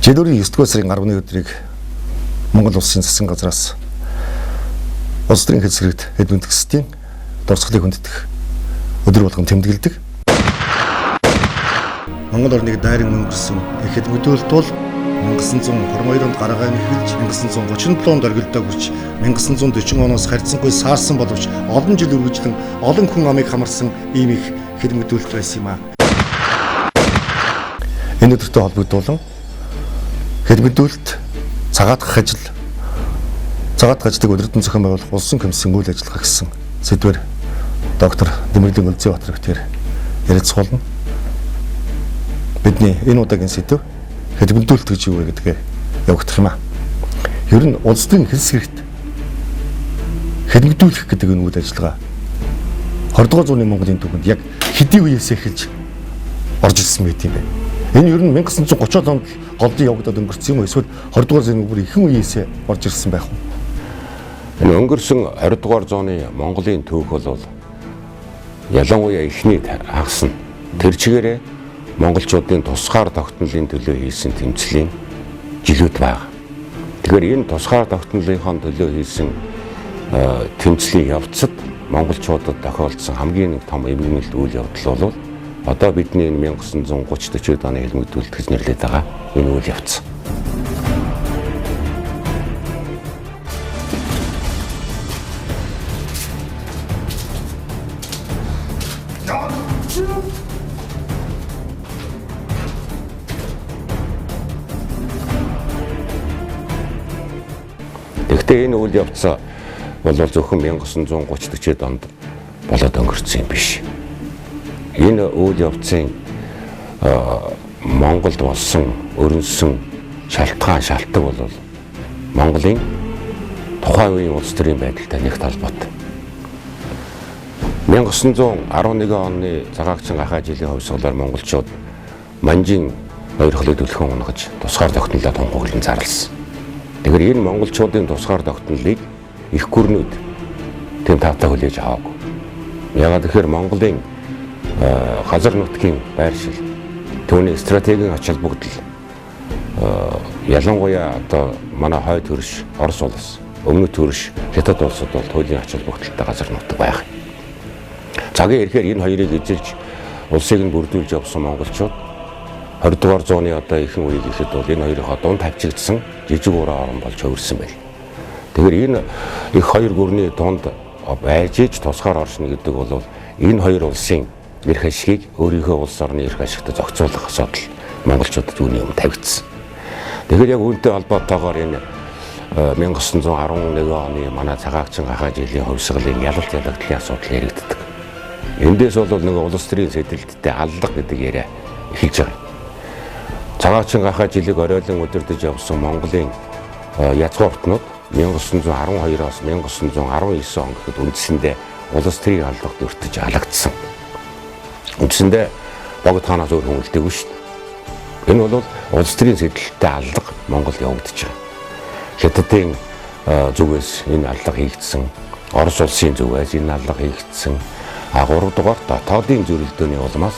Жилийн 9 дугаар сарын 11 өдрийг Монгол улсын засгийн газраас улс төрийн хэлцэрэгт эд үндэстний дурсгалыг хүндэтгэх өдөр болгон тэмдэглэдэг. Монгол орныг дайран өнгөрсөн ихэд мэдүүлэлт бол 1922 онд гарагаан эхэлж 1937 онд оргилдоо хүрч 1940 оноос харьцангуй саарсан боловч олон жил үргэлжлэн олон хүн амыг хамарсан ийм их хэд мэдүүлэлт байсан юм а. Энэ өдөртэй холбогдуулан хэд мэдүүлэлт цагаатгах ажлыг өдөртөн зохион байгуулах улсын комиссийн үйл ажиллагаа гэсэн сэдвээр доктор Дэмэрлийн Өлзийбаатар битээр ярилцуулна. Бидний энэ удаагийн сэдв хэд мэдүүлэлт гэж юу вэ гэдгээ явагдах юм а. Ер нь улс төрийн хэлсгэрт хэд мэдүүлэх гэдэг энэ үйл ажиллагаа 20 дугаар зууны Монголын түүхэнд яг хэдийн үеэс эхэлж орж ирсэн байт юм бэ? Энэ ер нь 1930-аад онд голдон явагдаад өнгөрсөн юм уу? Эсвэл 20 дугаар зууны бүр ихэнх үеэс орж ирсэн байх уу? Энэ өнгөрсөн 20 дугаар зууны Монголын түүх бол ялангуяа ихний хагас нь тэр чигээрээ монголчуудын тусгаар тогтнолын төлөө хийсэн тэмцлийн жилүүд байна. Тэгэхээр энэ тусгаар тогтнолынхон төлөө хийсэн тэмцлийн явцад монголчуудад тохиолдсон хамгийн том эмгэнэлт үйл явдал бол одоо бидний энэ 1930-40 оны хэлмэгдүүлэлт гэж нэрлэдэг байгаа энэ үйл явц. Гэхдээ энэ үйл явц бол зөвхөн 1930-40 онд болоод өнгөрсөн юм биш. Энэ үйл явцын Монголд болсон өрнөсөн шалтгаан бол Монголын тухайн үеийн улс төрийн байдалтай нэгт холбоотой. 1911 оны цагаагчин гахай жилийн хувьсгалаар монголчууд Манжин хоёр хөлөг төлхөн унгаж тусгаар тогтнолоо тунхаглан зарласан. Тэгэхээр энэ монголчуудын тусгаар тогтнолыг их гүрнүүд тэм тавтаа хүлээж аваагүй. Яагаад тэгэхээр Монголын газар нутгийн байршил, түүний стратегийн ач холбогдол ялангуяа одоо манай хойд хөрш Орос улс, өмнөд хөрш Хятад улсууд бол туйлын ач холбогдолтой газар нутаг байх. Цагийн ирэхээр энэ хоёрыг эзэлж улсыг нь бүрдүүлж явсан монголчууд 20 дугаар зууны одоо ихэнх үеийг ихэд бол энэ хоёрын дунд тавьчигдсан жижиг ураа орон болж хувирсан байна. Тэгэхээр энэ их хоёр гүрний дунд байж иж тусгаар оршно гэдэг бол энэ хоёр улсын эрх ашигыг өөрийнхөө улс орны эрх ашигтай зохицуулах асуудал монголчуудад үүний өмнө тавигдсан. Тэгэхээр яг үүнтэй холбоотойгоор энэ 1911 оны манай цагаагчин гахай жилийн хувьсгалын ялалт ялагдлын асуудал яригддаг. Эндээс бол нэг улс төрийн сэдэлттэй аллах гэдэг яриа эхэлж байгаа. Цагаагчин гахай жилиг оройлон удирдах явсан Монголын язгууртнууд 1912-оос 1919 он гэхэд үндсэндээ улс төрийн аллагт өртөж алагдсан. Үндсэндээ богд хаанаас өөр хүн үлдээгүй шүү дээ. Энэ бол улс төрийн сэдэлттэй аллаг Монголд явагдаж байгаа. Хятадын зүгээс энэ аллаг хийгдсэн, Орос улсын зүгээс энэ аллаг хийгдсэн, 3 дугаар дотоодын зөрөлдөөний улмаас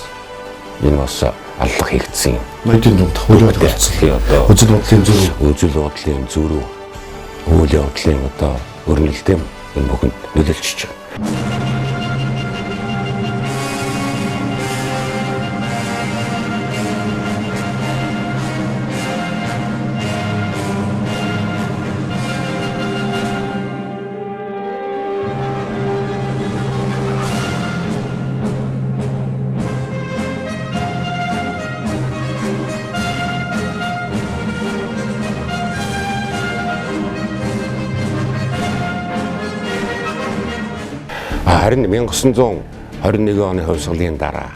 энэ бас аллаг хийгдсэн юм. Ноёдын дунд үзэл бодлын зөрүү, үйл явдлын одоо өрнөлтөм энэ бүхэнд нөлөөлж байгаа. Харин 1921 оны хувьсгалын дараа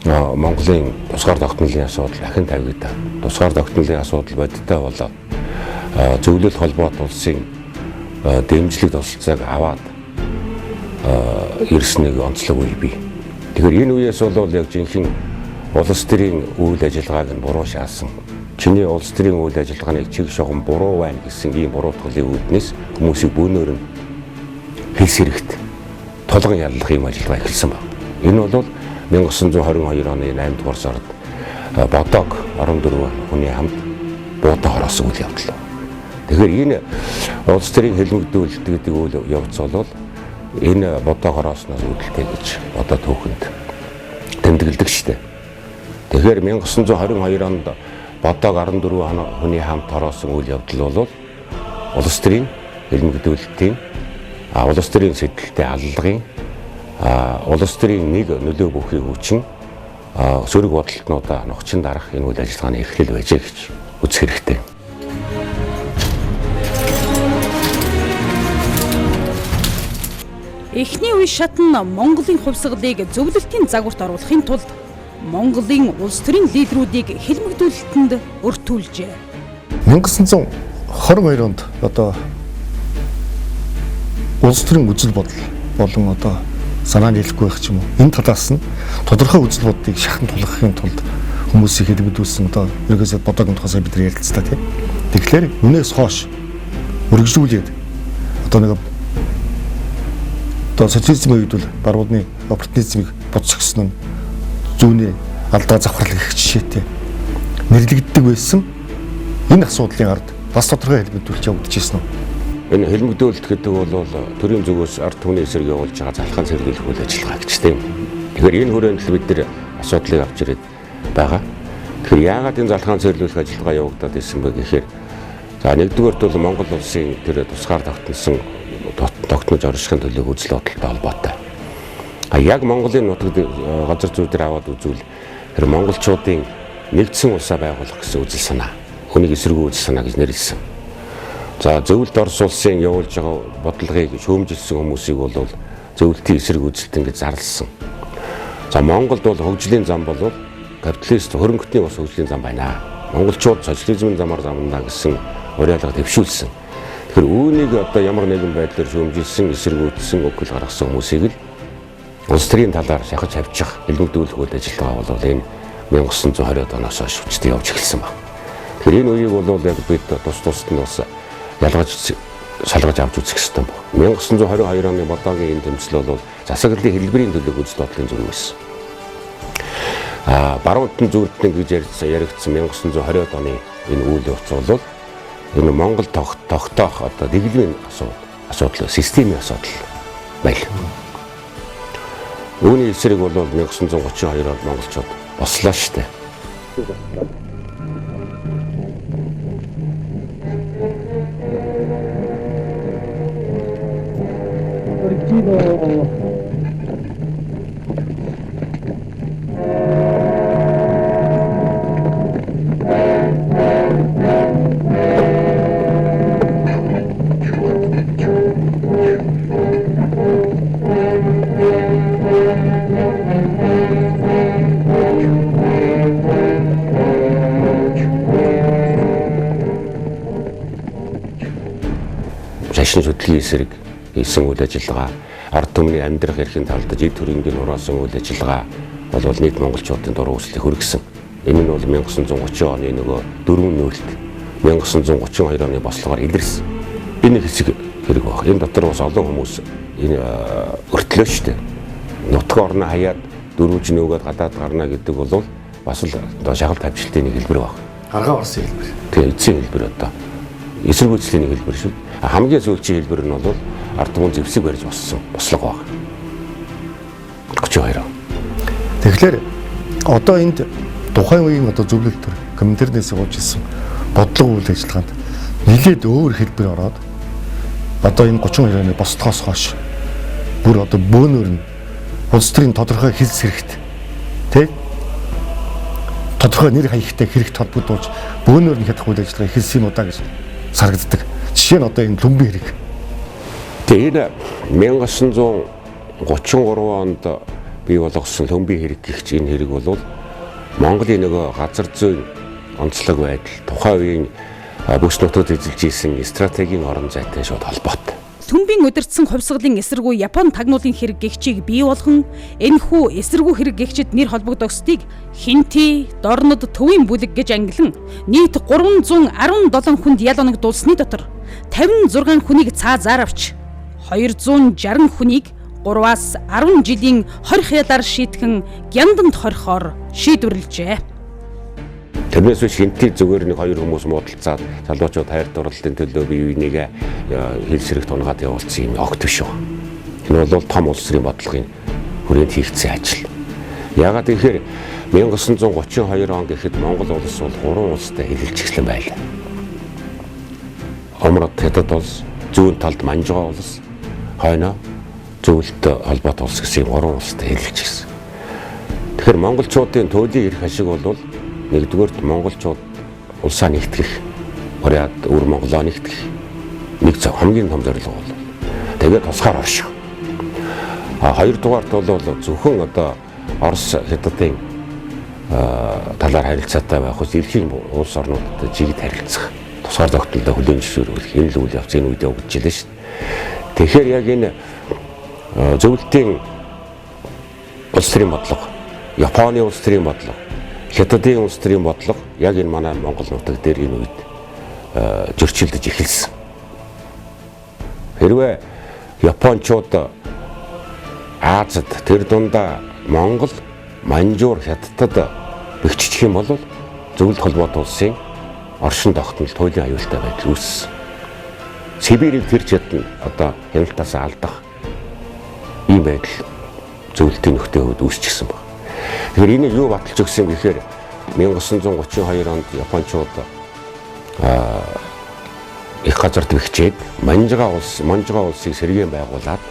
Монголын тусгаар тогтнолын асуудал дахин тавигдав. Тусгаар тогтнолын асуудал бодиттой болоод зөвлөлт холбоот улсын дэмжлэг тусалцааг аваад ирснэг онцлог үе бий. Тэгэхээр энэ үеэс бол яг жинхэнэ улс төрийн үйл ажиллагааг нь буруу шаасан. Чиний улс төрийн үйл ажиллагааны чиг шугам буруу байна гэсэн ийм буруутгалын үүднээс хүмүүсийг бөөнөр нь хэлс хэрэгт толгон яллах юм ажиллагаа эхэлсэн байна. Энэ бол 1922 оны 8 дугаар сард Бодог 14 хүний хамт буудаа хороосон үйл явдал. Тэгэхээр энэ улс төрийн хэлмэгдүүлэлт гэдэг үйл явц бол энэ буудаа хороосноос үүдэлтэй гэж одоо түүхэнд тэмдэглэдэг шүү дээ. Тэгэхээр 1922 онд бодог 14 хүний хамт хороосон үйл явдал бол улс төрийн хэлмэгдүүлэлтийн улс төрийн сэдэлтэй аллагын улс төрийн нэг нөлөө бүхий хүчин сөрөг бодолтнуудаа нухчин дарах энэ үйл ажиллагааны эхлэл байжээ гэж үзэх хэрэгтэй. Эхний үе шатн Монголын хувьсгалыг зөвлөлтийн загварт оруулахын тулд Монголын улс төрийн лидерүүдийг хэлмэгдүүлэлтэнд өртүүлжээ. 1922 онд одоо улс төрийн үзэл бодол болон одоо санаа нийлэхгүй байх ч юм уу. Энэ талаас нь тодорхой үзэл бодлыг шахан тулгахын тулд хүмүүсийг хэлмэгдүүлсэн одоо ерөөсөө бодоогийн тухай бид нар ярилцлаа тийм. Тэгэхээр үнээс хойш үргэлжлүүлээд одоо нэг социализмын үед бол баруудны оппортунизмыг буцагсан нь зүүнний алдаа завхарлах их жишээтэй нэрлэгддэг байсан энэ асуудлын ард бас тодорхой хэлбэрүүлж явагдчихсан нь. Энэ хэлмэгдүүлэлт гэдэг бол төрийн зүгээс ард түмний эсрэг явуулж байгаа залхаан сэргийлэх үйл ажиллагаа гэж тийм. Тэгэхээр энэ хүрээнд л бид нар асуудлыг авч ирээд байгаа. Тэгэхээр яагаад энэ залхаан сэргийлэх ажиллагаа явагдаад ирсэн бэ гэхээр за нэгдүгээрт бол Монгол улсын тэр тусгаар тогтносон тогтнож оршихын төлөв үзэл бодолтой холбоотой. Яг Монголын нутагт газар зүй дээр аваад үзвэл тэр монголчуудын нэгдсэн улсаа байгуулах гэсэн үзэл санаа, хүнийг эсэргүү үзэл санаа гэж нэрлэсэн. За зөвлөлт Орос улсын явуулж байгаа бодлогыг шөөмжилсэн хүмүүсийг бол зөвлөлтийн эсрэг үзэлт гэж зарласан. За Монголд бол хөгжлийн зам бол капиталист хөрөнгөтний бас хөгжлийн зам байна. Монголчууд социализмын замаар замна гэсэн уриалга дэвшүүлсэн. Тэгэхээр үүнийг одоо ямар нэгэн байдлаар шөөмжилсэн, эсэргүүцсэн, өгөл гаргасан хүмүүсийг л улс төрийн талаар шахаж авчих хэлмэгдүүлэх үйл ажиллагаа бол энэ 1920-ад оноос хойш хүчтэй явж эхэлсэн байна. Тэгэхээр энэ үеийг бол яг бид тус-тусад нь бас ялгаж салгаж авч үзэх хэрэгтэй байна. 1922 оны бодоогийн энэ тэмцэл бол засаглалын хэлбэрийн төлөв үзэл бодлын зүг байсан. Баруунтан зүрдэн гэж яригдсан 1920-ад оны энэ үйл явц бол энэ Монгол тогтоох одоо дэглэмийн асуудал, системийн асуудал байл. Үүний эсрэг бол 1932 онд монголчууд бослоо штэ. Шашин хөдөлгөөний эсрэг хийсэн үйл ажиллагаа, ард түмний амьдрах эрхийн талд жид төрөнгийн ураасан үйл ажиллагаа бол нийт монголчуудын дуруу хүслийг хүргэсэн. Энэ нь бол 1930 оны нөгөө 4-0-т 1932 оны бослогоор илэрсэн. Энэ хэсэг хэрэг баг. Энэ дотор бас олон хүмүүс энэ өртлөө штэ. Нутаг орноо хаяад дөрвж нөгөөд гадаад гарна гэдэг бол бас л одоо шагалт тавьчлалтын нэг хэлбэр баг. Аргаа орсон хэлбэр. Тэгээ эцсийн хэлбэр одоо эсэргүүцлийн нэг хэлбэр шүү. Хамгийн сүүлчийн хэлбэр нь бол ард түмэн зэвсэг барьж боссон бослого баг. 32. Тэгэхээр одоо энд тухайн үеийн одоо зөвлөлт төр комментарнээс явуулжсэн бодлого үйл ажиллагаанд нэлээд өөр хэлбэр ороод одоо энэ 32 оны бослогоос хойш бүр одоо бөөнөр нь улс төрийн тодорхой хэлс хэрэгт тий тодорхой нэр хаягтай хэрэгт холбогдуулж бөөнөр нь хядах үйл ажиллагаа хэлсэн удаа гэж саргаддаг. Жишээ нь одоо энэ Лүмбийн хэрэг. Тэгээ энэ 1933 онд бий болгосон Лүмбийн хэрэг гихч энэ хэрэг бол Монголын нөгөө газар зүйн онцлог байдал, тухайн үеийн бүс нутагт эзэлж ийсэн стратегийн орон зайтай шууд холбоотой. Төмбийн удирдсан хувьсгалын эсэргүү Япон тагнуулын хэрэг гихчийг бий болгон энэхүү эсэргүү хэрэг гихчид нэр холбогдохстыг Хинти, Дорнод төвийн бүлэг гэж ангилан нийт 317 хүнд ял оногдуулсны дотор 56 хүнийг цаазаар авч 260 хүнийг 3-аас 10 жилийн хорих ялаар шийтгэн гянданд хорихоор шийдвэрлэжээ. Тэрнээс биш хинтээ зүгээр нэг хоёр хүмүүс муудалцаад залуучууд хайр дурлалын төлөө бие бинийгээ хэл сэрэг тунгаад явуулсан юм огт биш үү. Энэ бол том улс төрийн бодлогын хүрээнд хийгдсэн ажил. Яагаад гэхээр 1932 он гэхэд Монгол улс бол 3 улстай хэлэлцэглэн байлаа. Омрод Хятад улс, зүүн талд Манжгаа улс, хойноо зөвлөлт холбоот улс гэсэн 3 улстай хэлэлцсэн. Тэгэхээр монголчуудын туйлын эрх ашиг бол нэгдүгээрт монголчууд улсаа нэгтгэх, буряд өвөр Монголоо нэгтгэх нэг хамгийн том зорилго бол. Тэгээд тусгаар орших. Хоёрдугаарт бол зөвхөн одоо Орос Хятадын талаар харилцаатай байх ус эрхийн улс орнуудад жигд харилцах. Тусгаар зохицолтой хүлээн зөвшөөрөх энэ л үйл явц энэ үед явагдаж байна шүү дээ. Тэгэхээр яг энэ зөвлөлтийн улс төрийн бодлого, Японы улс төрийн бодлого, Хятадын улс төрийн бодлого яг энэ манай Монгол нутаг дээр энэ үед зөрчилдөж эхэлсэн. Хэрвээ Япончууд Азад тэр дундаа Монгол, Манжуур, Хятадд бэхжих юм бол зөвлөлт холбоот улсын оршин тогтнол туйлын аюултай байдал үүссэн. Сибирийг тэр чадна одоо хяналтаас алдах ийм байдал зөвлөлтийн нөхцөл хувьд үүсчихсэн байна. Тэгэхээр энийг юу баталж өгсөн юм гэхээр 1932 онд Япончууд их газарт бэхжээд Манжгаа улсыг сэргээн байгуулад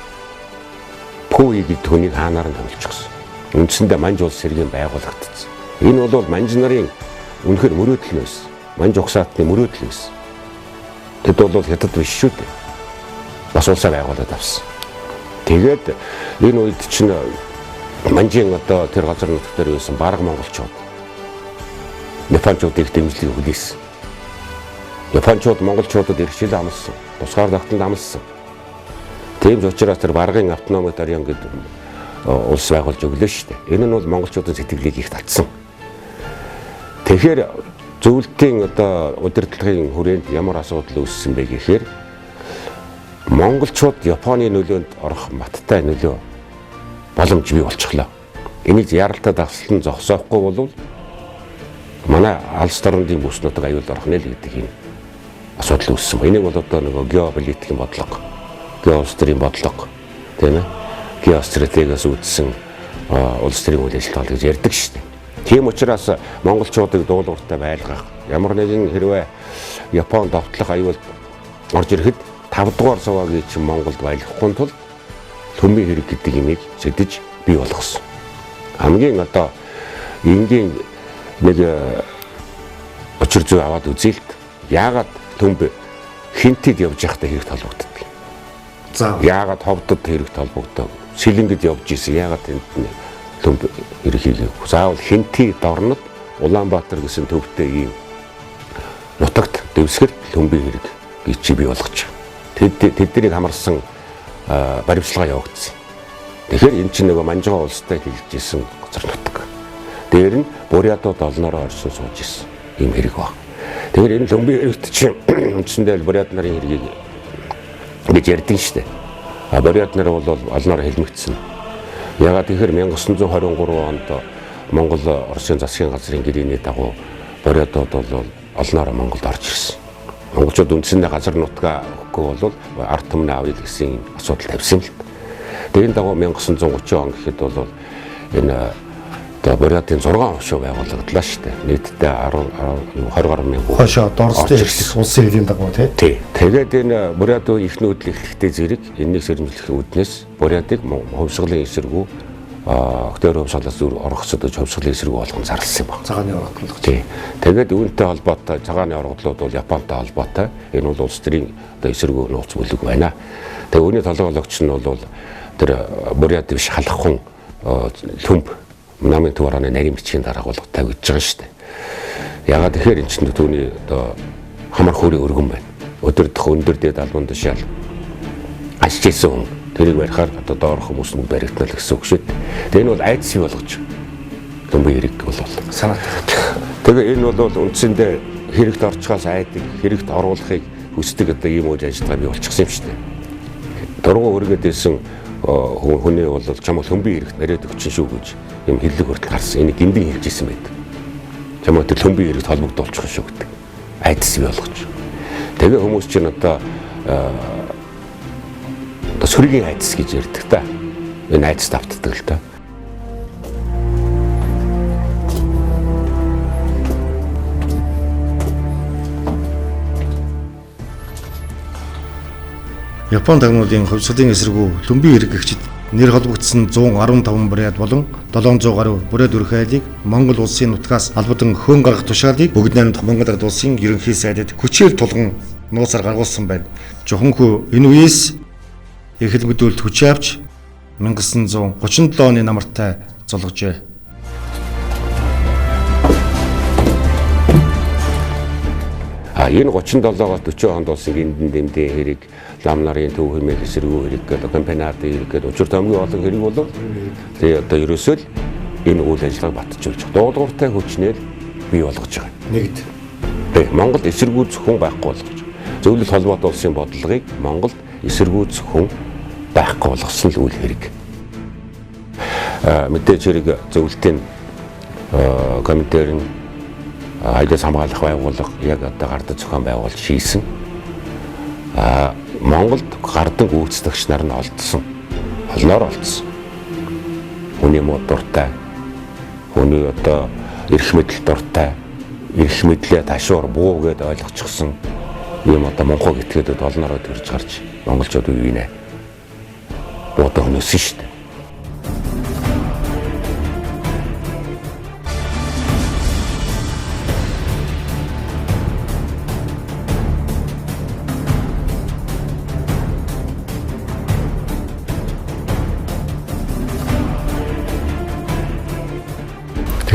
Пүүи гэдэг хүнийг хаанаар нь томилчихсон. Үндсэндээ Манж улс сэргээн байгуулагдсан. Энэ бол Манж нарын үнэхээр мөрөөдөл байсан. Манж угсаатны мөрөөдөл байсан. Тэд бол Хятад биш шүү дээ. Бас улсаа байгуулад авсан. Тэгээд энэ үед чинь Манжийн одоо тэр газар нутг дээр байсан бараг монголчууд Япончуудыг дэмжлэг хүлээсэн. Япончууд монголчуудад иршил амласан, тусгаар тогтнол амласан. Тийм ч учраас тэр баргын автономи район гэдэг улс байгуулж өглөө шүү дээ. Энэ нь бол монголчуудын сэтгэлийг их татсан. Тэгэхээр зөвлөлтийн одоо удирдлагын хүрээнд ямар асуудал үүссэн бэ гэхээр монголчууд Японы нөлөөнд орох маттай нөлөө боломж бий болчихлоо. Энийг яралтай давслан зогсоохгүй бол манай алс дорнодын бүс нутаг аюул орох нэ л гэдэг юм асуудал үүссэн. Энийг бол одоо нэг геополитикийн бодлого, геолс төрийн бодлого тийм ээ геостратегиас үүдсэн улс төрийн үйл ажиллагаа гэж ярьдаг шүү дээ. Тийм учраас монголчуудыг дуулууртай байлгах ямар нэгэн хэрвээ Японд довтлох аюул орж ирэхэд 5 дугаар суваагийн чинь Монголд байлгахгүй тул төмийн хэрэг гэдэг имийг сэдэж бий болгосон. Хамгийн одоо энгийн нэг учир зүй аваад үзээлт яагаад төмб хинтэд явж байхдаа хэрэгт холбогддог. За яагаад ховдод хэрэгт холбогддог. Шилэнгэд явж исэн яагаад тэнд төмб ерхийлээ. Заавал хинтий дорнод Улаанбаатар гэсэн төвтэй ийм нутагт дэвсгэр төмбийн хэрэг гэж бий болгож. Тэднийг хамарсан баримтлагаа явагдсан. Тэгэхээр энэ чинь нөгөө Манжгаа улстай хэлж исэн газар нутаг. Дээр нь бурятууд олноороо орсон сууж исэн ийм хэрэг баг. Тэгэхээр энэ төмбийн хэрэгт чинь үндсэндээ бурят нарын хэргийг гэж ярьдэн штэ. Бурят нар бол олноороо хэлмэгдсэн. Ягаад тэгэхээр 1923 онд Монгол Оросын засгийн газрын гэрээний дагуу бурятууд бол олноороо Монголд орж ирсэн. Монголчууд үндсэндээ газар нутгаа өгөхгүй бол ард түмний авъя гэсэн асуудал тавьсан л. Тэгээд дагуу 1930 он гэхэд бол энэ бурятын 6 хошоо байгуулагдлаа шүү дээ. Нийтдээ 20 гаруй мянган хошоо дорстой улсын хэлийн дагуу тий. Тэгээд энэ бурятын их нүүдэл эхлэхдээ зэрэг энэнийг сэрэмжлэх үүднээс бурятыг хувьсгалын эсэргүү октябрь хувьсгалаас оргоцодож хувьсгалын эсэргүү болгон зарласан юм байна. Цагааны оргодлого. Тий. Тэгээд үүнтэй холбоотой цагааны оргодлууд бол Японтой холбоотой. Энэ бол улс төрийн одоо эсэргүү нууц бүлэг байна. Тэгээд үүний толгойлогч нь бол тэр бурят биш халахгүй төмб намын төвөрөний нарийн бичгийн дараагуулга тавьж байгаа шүү дээ. Ягаад тэгэхээр эн чинь түүний одоо хамар хөрийн өргөн байна. Өдөрдөх өндөр дэд албан тушаал ашигласан хүн тэрийг барихаар одоо доорх хүмүүс нь баригдана л гэсэн үг шүү дээ. Тэгээ энэ бол айдас бий болгож төмбийн хэрэг бол санаатай. Тэгээ энэ бол үндсэндээ хэрэгт орчхоос айдаг, хэрэгт оруулахыг хүсдэг одоо ийм үйл ажиллагаа бий болчихсон юм шүү дээ. Дургу өргөдөөсөн хүний бол чамд хөмбийн хэрэгт бариад өгчин шүү гэж юм хэллэг хүртэл гарсан. Энийг гиндэн хэлж исэн байдаг. Чамаа тэр төмбийн хэрэгт холбогдуулчих шүү гэдэг. Айдас бий болгож. Тэгээ хүмүүс чинь одоо сүргийн айдас гэж ярьдаг та. Энэ айдас давтдаг л та. Япон тагнуулын хувьсгалын эсэргүү төмбийн хэрэг гэгчид нэр холбогдсон 115 бригад болон 700 гаруй бүрээд өрх айлыг Монгол улсын нутгаас албадан хөөн гаргах тушаалыг бүгд найрамдах Монгол Ард улсын ерөнхий сайдад хүчээр тулган нууцаар гаргуулсан байна. Жохонхөө энэ үеэс эрхэл мэдүүлэлт хүч авч 1937 оны намартай золгожээ. Энэ 37-оос 40 онд болсон гиндэн дэмдээ хэрэг, лам нарын төв хэмээх эсэргүү хэрэг гэдэг компаниад хэрэг гэдэг учир томгийн олон хэрэг болов. Тэгээ одоо ерөөсөө л энэ үйл ажиллагааг батжуулж дуулууртай хүчнээр бий болгож байгаа. Нэгд. Тэгээ Монгол эсэргүү зөвхөн байхгүй болгож. Зөвлөлт холбоот улсын бодлогыг Монгол эсэргүү зөвхөн байхгүй болгосон л үйл хэрэг. Мэдээж хэрэг зөвлөлтийн комитер нь аялал хамгаалах байгууллага яг одоо гардаж зохион байгуулж шийсэн. Монголд гардаг гүйцэтгэгч нар нь олдсон. Олноор олдсон. Хүний мод дуртай. Хүний одоо эрх мэдэл дуртай. Эрх мэдлээ ташуур буу гэд ойлгочихсон. Ийм одоо Монголд этгээдэд олноороо төрж гарч монголчууд үеийнэ. Буудаа хөнөөсөн шүү дээ.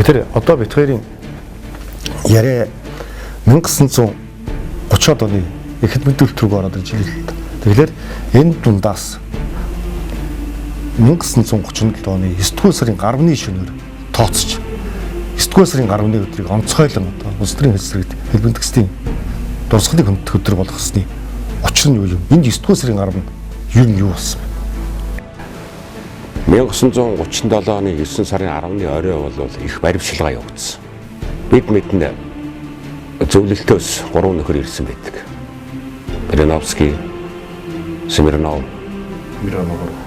Тэгэхээр одоо бид хоёрын яриа 1930-ад оны эрхэл мэдүүлэлт рүү ороод ирж байна л да. Тэгэхээр энэ дундаас 1937 оны 9-р сарын 10-ны шөнөөр тооцож 9-р сарын 10-ны өдрийг онцгойлон одоо улс төрийн хэсрэгт хэлбэн текстийн дурсгалыг хөндөх өдөр болгосны учир нь юу юм? Энд 9-р сарын 10 нь юу нь юу болсон бэ? 1937 оны 9 сарын 10-ны орой бол их баримтшилгаа явагдсан. Бид мэднэ зөвлөлтөөс 3 нөхөр ирсэн байдаг. Переновский, Смирнов,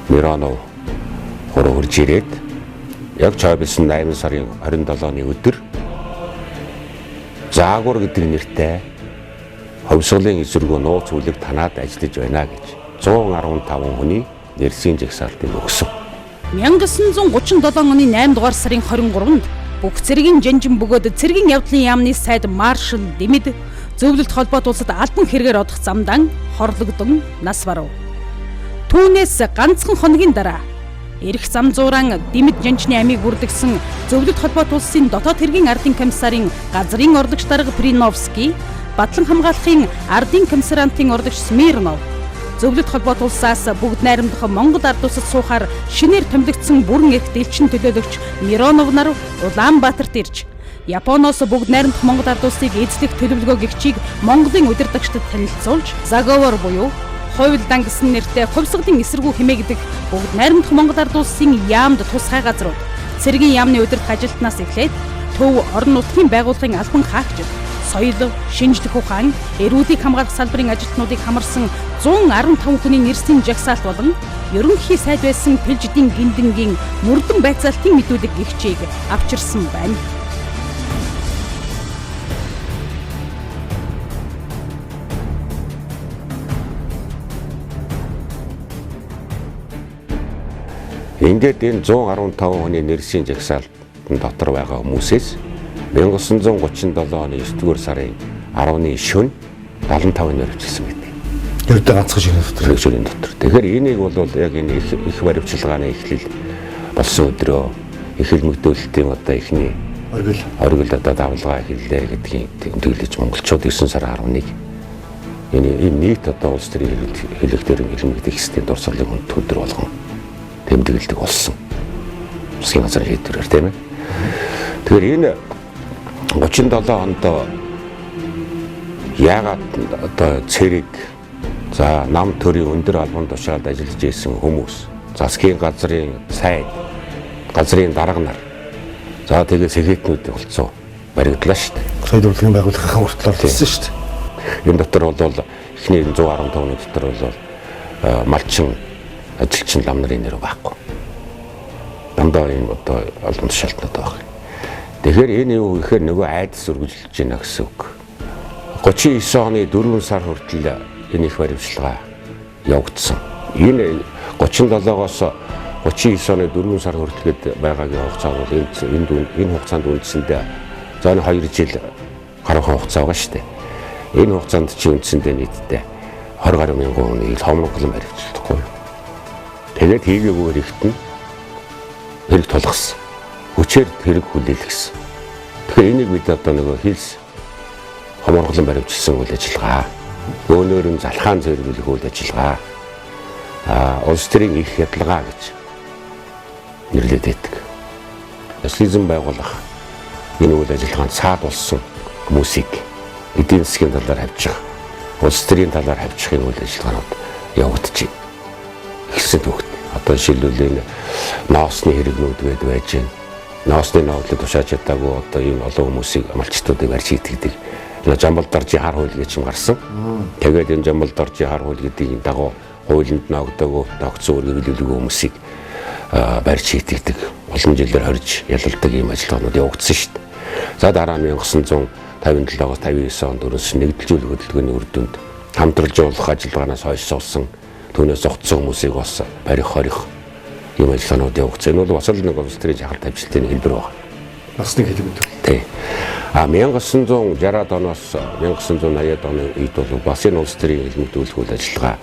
Миронов хурж ирээд яг чойбсон 8 сарын 27-ны өдөр Заагур гэдэг нэртэй хувьсгалын эсэргүү нууц үлэг танаад ажиллаж байна гэж 115 хүний нэрсийн жагсаалтыг өгсөн. 1937 оны 8 дугаар сарын 23-нд бүх цэргийн жанжин бөгөөд цэргийн явдлын яамны сайд маршал Дэмэд зөвлөлт холбоот улсад албан хэрэгээр одох замдаа хорлогдсон нас барав. Түүнээс ганцхан хоногийн дараа эрх зам зууран Дэмэд жанчны амийг бүрдгсэн зөвлөлт холбоот улсын дотоод хэргийн ардын комиссарын газрын орлогч дарга Приновский, батлан хамгаалахын ардын комиссарантын орлогч Смирнов зөвлөлт холбоот улсаас бүгд найрамдах Монгол ард улсад суухаар шинээр томилогдсон бүрэн эрх дэлчин төлөөлөгч Миронов нар Улаанбаатарт ирж Японоос бүгд найрамдах Монгол ард улсыг эзлэх төлөвлөгөө гэгчийг Монголын удирдагчдад танилцуулж заговор буюу хуйлдан гэсэн нэртэй хувьсгалын эсэргүү хэмээн гэдэг бүгд найрамдах Монгол ард улсын яамд тусгай газрууд цэргийн яамны удирдах ажилтнаас эхлээд төв орон нутгийн байгууллагын албан хаагчид соёл, шинжлэх ухаан, эрүүлийг хамгаалах салбарын ажилтнуудыг хамарсан 115 хүний нэрсийн жагсаалт болон ерөнхий сайд байсан Пэлжидийн гиндэнгийн мөрдөн байцаалтын мэдүүлэг гэгчийг авчирсан байна. Ингээд энэ 115 хүний нэрсийн жагсаалтын дотор байгаа хүмүүсээс 1937 оны 9-р сарын 10-ны шөнө 75 нэр авчирсан байдаг. Ердөө ганцхан шөнийн дотор. Тэгэхээр энийг бол яг энэ их баримтчилгааны эхлэл болсон өдрөө эхэл мэдүүлэлтийн одоо эхний оргил одоо давлгаа эхэллээ гэдгийг тэмдэглэж монголчууд 9 сарын 11 энэ нийт одоо улс төрийн хэлэлтээр хэлмэгдэх хэсгийн дурсгалыг хөндөх өдөр болгон тэмдэглэдэг болсон. Засгийн газрын шийдвэрээр тийм ээ. Тэгэхээр энэ 37 онд яагаад одоо цэрэг за нам төрийн өндөр албан тушаалд ажиллаж исэн хүмүүс засгийн газрын сайд газрын дарга нар за тэгээд секретнүүд болцсон баригдлаа шүү дээ. Соёл урлагийн байгууллагын хүртэл болсон шүү дээ. Энэ дотор бол эхний 115 оны дотор бол малчин ажилчин лам нарын нэр байхгүй. Дандаа ийм одоо олон тушаалтнууд байна. Тэгэхээр энэ юу гэхээр нөгөө айдас үргэлжилж байна гэсэн үг. 39 оны 4 сар хүртэл энэ их баримтлага явагдсан. Энэ 37-оос 39 оны 4 сар хүртэлд байгаагийн хугацаа бол энэ хугацаанд үндсэндээ за энэ 2 жил гаруйхан хугацаа байгаа шүү дээ. Энэ хугацаанд чи үндсэндээ нийтдээ 20 гаруй мянган хүний хомроглон баримтлаггүй. Тэгээд хийгээгүй хэрэгт нь хэрэг тулгасан. Хүчээр хэрэг хүлээлгэсэн. Тэгэхээр энийг бид одоо нөгөө хилс хомроглон баримтчилсан үйл ажиллагаа, өөнөөр нь залхаан зэрэглэх үйл ажиллагаа, улс төрийн их хядлага гэж нэрлэдэг байдаг. Социализм байгуулах энэ үйл ажиллагаанд саад болсон хүмүүсийг эдийн засгийн талаар хавьчих, улс төрийн талаар хавьчихын үйл ажиллагаанууд явагдаж байна. Ихсэн төгт. Одоо жишээлбэл энэ ноосны хэрэгнүүд байж байна. Ноосны ногдлыг тушааж чадаагүй одоо ийм олон хүмүүсийг амлчтуудыг барьж итгэдэг. Энэ Жамбал Доржийн хар хууль гэж юм гарсан. Тэгээд энэ Жамбал Доржийн хар хууль гэдгийг дагуу хуулинд ногдоогүй, тогтсон үргэлжлүүлэг хүмүүсийг барьж итгэдэг. Олон жилээр хорж ялалдаг ийм ажиллагаанууд явагдсан шүү дээ. За дараа нь 1957-аас 59 онд өрөөс нэгдэлжүүлэх хөдөлгөөний үр дүнд хамтралж явуулах ажиллагаанаас хойш суусан түүнээс зогтсон хүмүүсийг бас барих хорих ийм ажиллагаанууд явагдсан. Энэ бол бас л нэг улс төрийн жахалт ажилтны хэлбэр байна. Насны хэлбэр. Тий. 1960-аад оноос 1980-аад оны үед бол бас энэ улс төрийн хэлмэгдүүлэх үйл ажиллагаа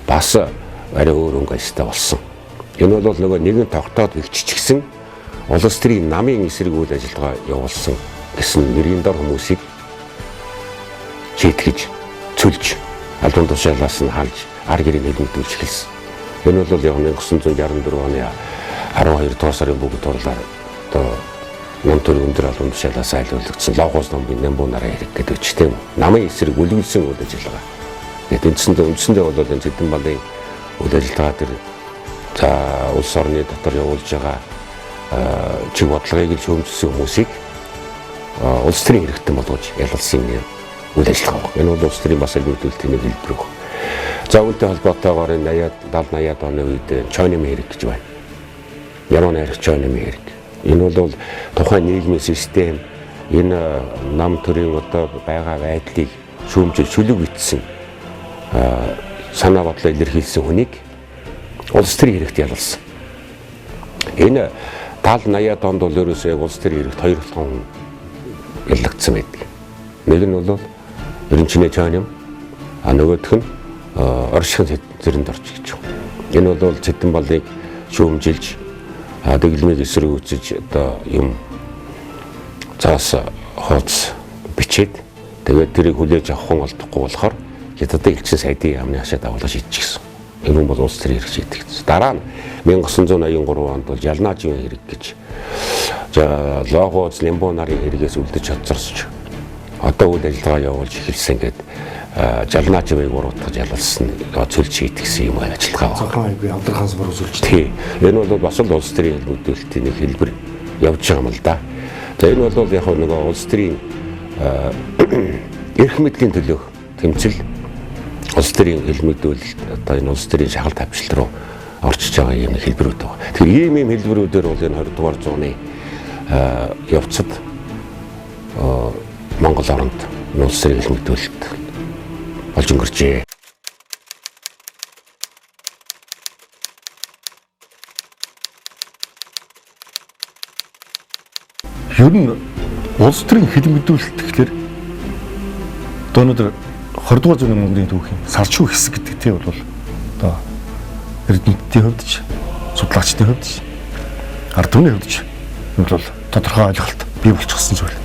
бас арай өөр өнгөстэй болсон. Энэ бол нөгөө нэгэн тогтоод бэлччихсэн улс төрийн намын эсрэг үйл ажиллагаа явуулсан гэсэн нэрийн дор хүмүүсийг шийтгэж, цөлж, албан тушаалаас нь халж, ар гэрийг хэлмэгдүүлж эхэлсэн. Энэ бол яг 1964 оны 12 дугаар сарын бүгд орлоор одоо нам төрийн өндөр албан тушаалаас айлуулагдсан логос номын Нямбуу нараа хэрэг гэдэг ч тийм намын эсрэг үлгэрсэн үйл ажиллагаа. Тэгээд үндсэндээ бол энэ Цэдэн балын үйл ажиллагаа төр за улс орны дотор явуулж байгаа чиг бодлогыг л шүүмжсэн хүмүүсийг улс төрийн хэрэгтэн болгож ялалсан үйл ажиллагаа. Энэ бол улс төрийн бас илүүдэлтийн нэг хэлбэр баг. За үүнтэй холбоотойгоор 70-80-аад оны үед Чойнмын хэрэг гэж байна. Яман хайрах Чойнмын хэрэг. Энэ бол тухайн нийгмийн систем энэ нам төрийн одоо байгаа байдлыг шүүмжил шүлэг итсэн санаа бодлоо илэрхийлсэн хүнийг улс төрийн хэрэгт ялалсан. Энэ 70-80-аад онд бол ерөөсөө улс төрийн хэрэгт хоёр болгон ялагдсан байдаг. Нэг нь бол Эренчнээ Чойнм, нөгөөх нь оршихын зэрэнд орж гэж байна. Энэ бол Цэдэн балыг шүүмжилж дэглэмийг эсрэгүүцэж одоо юм цаас хооц бичээд тэгээд тэрийг хүлээж авах хүн олдохгүй болохоор хятадын элчин сайдын яамны хашаа дагуулж шийдчихсэн. Энэ бол улс төрийн хэрэг шийдэгдсэн. Дараа нь 1983 онд бол Жалнаажийн хэрэг гэж за логоц Нямбуу нарын хэрэгээс үлдэж хоцорсож одоо үйл ажиллагаа явуулж эхэлсэн гэдэг Жалнаажийг буруутгаж ялалсан цөлж шийдгсэн юм ажиллагаа. Цохон айгүй хамтран ханс бүр үзүүлж. Тий. Энэ бол бас л улс төрийн хэлбэрийн нэг хэлбэр явж байгаа юм л да. За энэ бол яг нөгөө улс төрийн эрх мэдлийн төлөөх тэмцэл улс төрийн хэлмэгдүүлэлт одоо энэ улс төрийн шахалт тавьчлал руу орчиж байгаа юм хэлбэрүүд байна. Тэгэхээр ийм хэлбэрүүдээр бол энэ 20 дугаар зууны явцад Монгол оронд улс төрийн хэлмэгдүүлэлт болж өнгөрчээ. Ер нь улс төрийн хэлмэгдүүлэлт гэхэлэр одоо өнөөдөр 20 дугаар зууны Монголын түүхийн сарчуу хэсэг гэдэг тийм бол одоо эрдэмтдийн хувьд ч судлаачдын хувьд ч ард түмний хувьд ч бол тодорхой ойлголт бий болчихсон зүйл.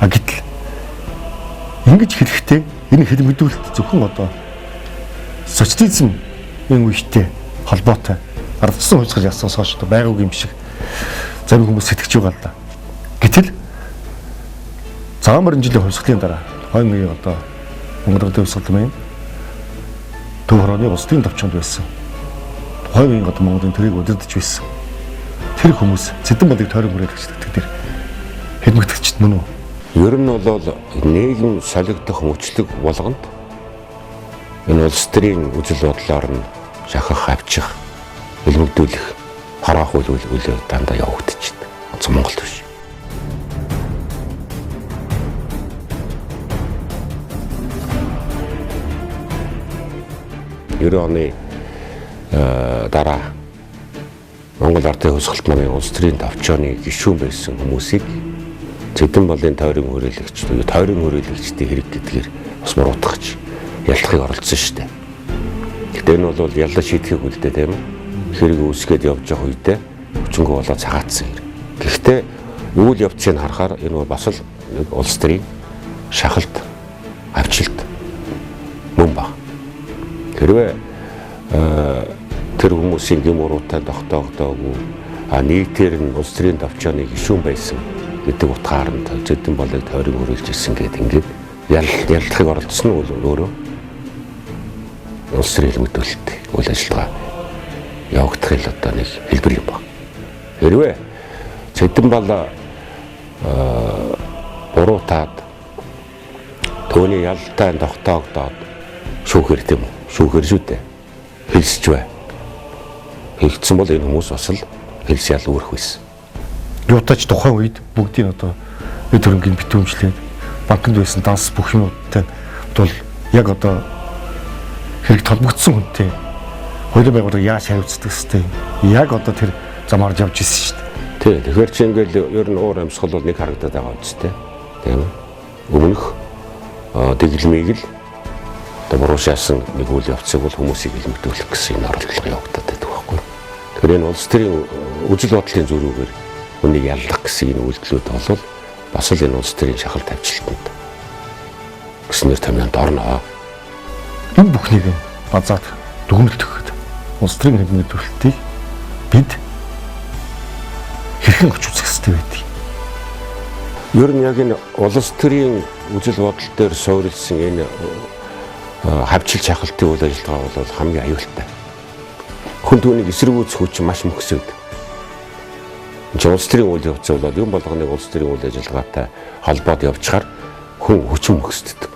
Гэтэл ингэж хэлэхдээ энэ хэлмэгдүүлэлт зөвхөн одоо социализмын үетэй холбоотой ардчсан хувьсгал ясаас хойш байгаагүй юм шиг зарим хүмүүс сэтгэж байгаа л да. Гэтэл цагаан морин жилийн хувьсгалын дараа 2001 одоо Монгол Улсын хувьсгал маань төв хорооны улс төрийн төвчөнд байсан. 2001 одоо Монголын төрийг удирдах байсан. Тэр хүмүүс Цэдэн балыг тойрон хүрээлэгч гэдэг дээр хэлмэгдэгчд мөн үү? Ер нь бол нийгэм солигдох мөчлөг болгонд энэ улс төрийн үзэл бодлоор нь шахах, авчих, илмэгдүүлэх, хараах үйл дандаа явагдчихдаг. Онцгой Монголд биш. Оны дараа Монгол Ардын Хувьсгалт намын улс төрийн товчооны гишүүн байсан хүмүүсийг Цэдэн болын тойрон хүрээлэгч, тойрон хүрээлэгчдийн хэрэг гэдгээр бас буруутгах ялахыг оролцсон шүү дээ. Гэтэ энэ бол ялла шийдэхийг үлдээ тийм ээ. Хэрэг үүсгээд явж байгаа үедээ хүчингү болоод цагаатсан хэрэг. Гэхдээ үйл явцыг харахаар энэ бол бас л нэг улс төрийн шахалт, авчилт мөн ба. Хэрвээ тэр хүмүүсийн гэм уруутай тогтоогдоогүй нийтээр нь улс төрийн товчооны гишүүн байсан гэдэг утгаар нь Цэдэн болыг тойрон хүрээлж ирсэн гэдэг ингээд ялдахыг оролцсон нь өөрөө улс төрийн илмэгдүүлэлт үйл ажиллагаа явагдахын одоо нэг хэлбэр юм байна. Хэрвээ Цэдэн бол буруутаад төвний ялтай тогтоогдоод шүүхэр тийм үү? Шүүхэр шүү дээ. Хэлсэж бай. Хэлсэн бол энэ хүмүүс бас л хэлс ял үүрэх байсан. Юутаач тухайн үед бүгдийн одоо бид хөрөнгөний битүүмжлээд банкнд байсан данс бүх юмудтай бол яг одоо хэрэг толбогдсон хүнтэй хоёулаа байгууллага яаж хариуцдаг хэвтэй яг одоо тэр замаар явж ирсэн шүү дээ. Тий, тэгэхээр чи ингээл ер нь уур амьсгал бол нэг харагдаад байгаа үстэй. Тийм үү? Өмнөх дэглэмийг л одоо буруу шаасан нэг үйл явцыг бол хүмүүсийг илмэгдүүлэх гэсэн энэ оролдлого явагдаад байдаг байхгүй. Тэгэхээр энэ улс төрийн үжил бодлын зөрүүгээр үнийг яллах гэсэн энэ үйлдэлүүд бол бас л энэ улс төрийн шахалт авчилтанд гэснээр томьёонд орно. Энэ бүхнийг базаад дүгнэлтэх улс төрийн илмэгдүүлэлтийг бид хэрхэн оч үзэх хэрэгтэй байдаг. Ер нь яг энэ улс төрийн үжил бодол дээр суурилсан энэ хавчил шахалтын үйл ажиллагаа бол хамгийн аюултай. Хүн түүнийг эсэргүүцэх хүч маш мөхсөд. Улс төрийн үйл явц бол юм болгоныг улс төрийн үйл ажиллагаатай холбоод явчихаар хүн хүчин мөхсдөг.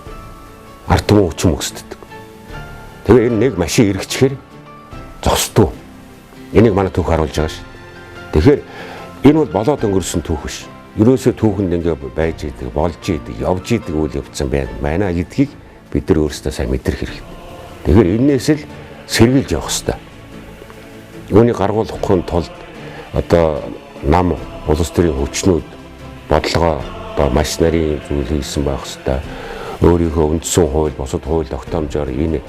Ард түмэн хүчин мөхсдөг. Тэгээ энэ нэг машин эргэчихээр зогсдуу. Энийг манай түүх харуулж байгаа ш. Тэгэхээр энэ бол болоод өнгөрсөн түүх биш. Ерөөсөө түүхэнд ингээ байж идэг, болж идэг, явж идэг үйл явц байна гэдгийг бид нар өөрсдөө сайн мэдрэх хэрэгтэй. Тэгэхээр энээс л сэргийлж явах хэрэгтэй. Үүнийг гаргуулахын тулд одоо нам улс төрийн хүчнүүд бодлогоо одоо маш нарийн зүйл хийсэн байх хэрэгтэй. Өөрийнхөө үндсэн хууль, бусад хууль тогтоомжоор энэ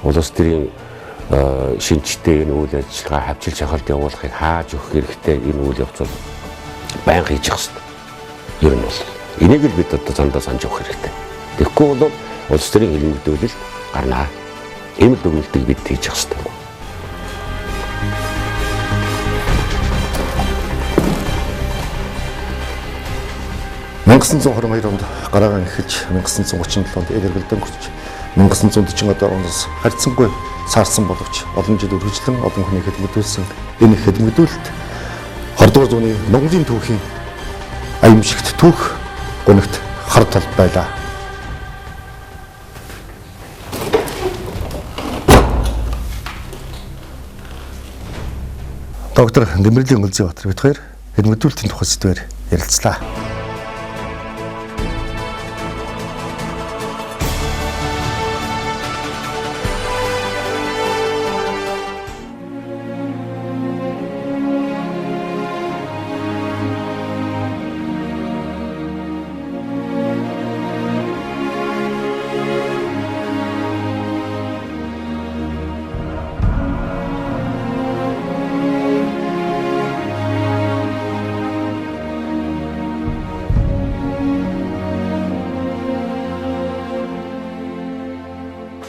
улс төрийн шинжтэй энэ үйл ажиллагаа хавчил шахалт явуулахыг хааж өгөх хэрэгтэй. Энэ үйл явц бол байнга хийж явах хэрэгтэй. Ер нь бол энийг л бид одоо зандаа санаж явах хэрэгтэй. Тэгэхгүй бол улс төрийн илмэгдүүлэлт гарнаа. Ийм л дүгнэлтийг бид хийж явах хэрэгтэй. 1922 онд гараагаан эхэлж 1937 онд эргэлдэн хүрч 1940 оноос харьцангуй саарсан боловч олон жил үргэлжлэн олон хүний хөдөлмөрлсөн энэ хөдөлмөрлөлт 20 дугаар зууны Монголын түүхийн аимшигт түүх гоногт хар тал байлаа. Доктор Дэмэрлийн Өлзий Батар бид хоёр хөдөлмөрлөлтийн тухай сэдвээр ярилцлаа.